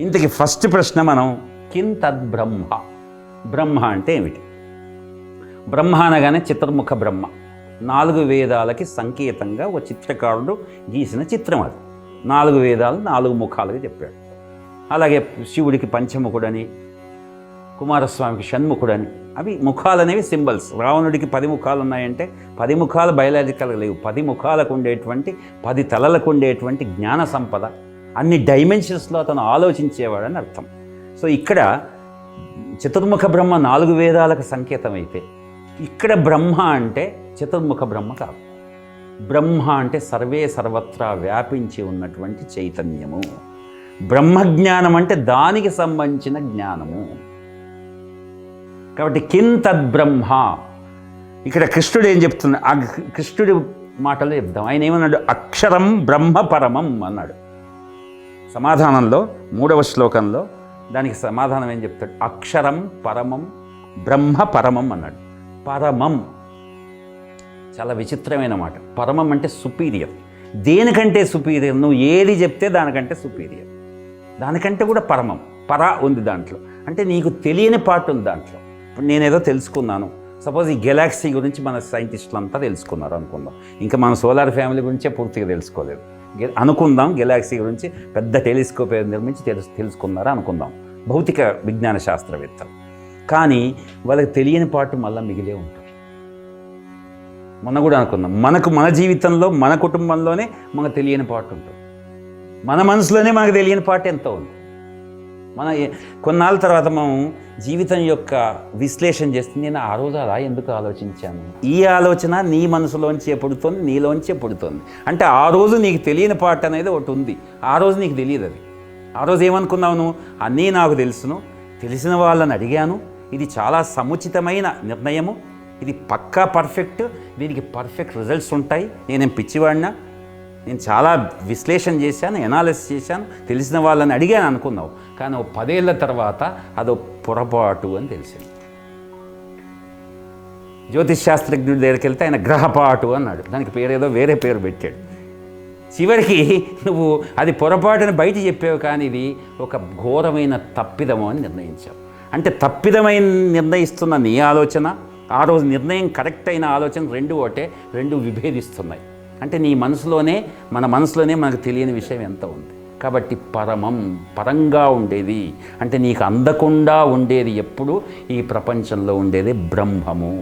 ఇంతకీ ఫస్ట్ ప్రశ్న మనం కిం తద్బ్రహ్మ, బ్రహ్మ అంటే ఏమిటి? బ్రహ్మ అనగానే చతుర్ముఖ బ్రహ్మ, 4 వేదాలకి సంకేతంగా ఓ చిత్రకారుడు గీసిన చిత్రం అది. 4 వేదాలు 4 ముఖాలుగా చెప్పాడు. అలాగే శివుడికి పంచముఖుడని, కుమారస్వామికి షణ్ముఖుడని, అవి ముఖాలనేవి సింబల్స్. రావణుడికి 10 ముఖాలు ఉన్నాయంటే 10 ముఖాలు బయలాజికల్గా లేవు. 10 ముఖాలకు ఉండేటువంటి 10 తలలకు ఉండేటువంటి జ్ఞాన సంపద, అన్ని డైమెన్షన్స్లో అతను ఆలోచించేవాడని అర్థం. సో ఇక్కడ చతుర్ముఖ బ్రహ్మ 4 వేదాలకు సంకేతం అయితే, ఇక్కడ బ్రహ్మ అంటే చతుర్ముఖ బ్రహ్మ కాదు. బ్రహ్మ అంటే సర్వే సర్వత్రా వ్యాపించి ఉన్నటువంటి చైతన్యము. బ్రహ్మజ్ఞానం అంటే దానికి సంబంధించిన జ్ఞానము. కాబట్టి కిం తద్బ్రహ్మ, ఇక్కడ కృష్ణుడు ఏం చెప్తున్నాడు? ఆ కృష్ణుడి మాటలు చెప్తాం. ఆయన ఏమన్నాడు? అక్షరం బ్రహ్మ పరమం అన్నాడు. సమాధానంలో 3వ శ్లోకంలో దానికి సమాధానం ఏం చెప్తాడు? అక్షరం పరమం బ్రహ్మ పరమం అన్నాడు. పరమం చాలా విచిత్రమైన మాట. పరమం అంటే సుపీరియర్. దేనికంటే సుపీరియర్? నువ్వు ఏది చెప్తే దానికంటే సుపీరియర్. దానికంటే కూడా పరమం, పర ఉంది దాంట్లో. అంటే నీకు తెలియని పార్ట్ ఉంది దాంట్లో. ఇప్పుడు నేనేదో తెలుసుకున్నాను. సపోజ్ ఈ గెలాక్సీ గురించి మన సైంటిస్టులు అంతా తెలుసుకున్నారు అనుకుందాం. ఇంకా మన సోలార్ ఫ్యామిలీ గురించే పూర్తిగా తెలుసుకోలేదు అనుకుందాం. గెలాక్సీ గురించి పెద్ద టెలిస్కోప్ నిర్మించి తెలుసుకున్నారు అనుకుందాం భౌతిక విజ్ఞాన శాస్త్రవేత్తలు. కానీ వాళ్ళకి తెలియని పాటు మళ్ళీ మిగిలే ఉంటుంది. మొన్న కూడా అనుకుందాం, మన జీవితంలో మన కుటుంబంలోనే మనకు తెలియని పాటు ఉంటుంది. మన మనసులోనే మనకు తెలియని పాటు ఎంతో ఉంది. కొన్నాళ్ళ తర్వాత మనం జీవితం యొక్క విశ్లేషణ చేస్తే నేను ఆ రోజు అలా ఎందుకు ఆలోచించాను, ఈ ఆలోచన నీ మనసులోంచే పుడుతుంది, నీలోంచే పుడుతుంది. అంటే ఆ రోజు నీకు తెలియని పార్ట్ అనేది ఒకటి ఉంది. ఆ రోజు నీకు తెలియదు అది. ఆ రోజు ఏమనుకున్నావు నువ్వు? అన్నీ నాకు తెలుసును, తెలిసిన వాళ్ళని అడిగాను, ఇది చాలా సముచితమైన నిర్ణయము, ఇది పక్కా పర్ఫెక్ట్, దీనికి పర్ఫెక్ట్ రిజల్ట్స్ ఉంటాయి, నేనేం పిచ్చివాడినా, నేను చాలా విశ్లేషణ చేశాను, ఎనాలిసిస్ చేశాను, తెలిసిన వాళ్ళని అడిగాను అనుకున్నావు. కానీ 10 ఏళ్ల తర్వాత అదో పొరపాటు అని తెలిసింది. జ్యోతిష్ శాస్త్రజ్ఞుడి దగ్గరికి వెళ్తే ఆయన గ్రహపాటు అన్నాడు. దానికి పేరేదో వేరే పేరు పెట్టాడు. చివరికి నువ్వు అది పొరపాటుని బయట చెప్పావు, కానీ ఇది ఒక ఘోరమైన తప్పిదము అని నిర్ణయించావు. అంటే తప్పిదమైన నిర్ణయిస్తున్న నీ ఆలోచన, ఆ రోజు నిర్ణయం కరెక్ట్ అయిన ఆలోచన రెండు ఒకటే, రెండు విభేదిస్తున్నాయి. అంటే నీ మనసులోనే, మన మనసులోనే మనకు తెలియని విషయం ఎంత ఉంది. కాబట్టి పరమం, పరంగా ఉండేది అంటే నీకు అందకుండా ఉండేది ఎప్పుడు ఈ ప్రపంచంలో ఉండేది బ్రహ్మము.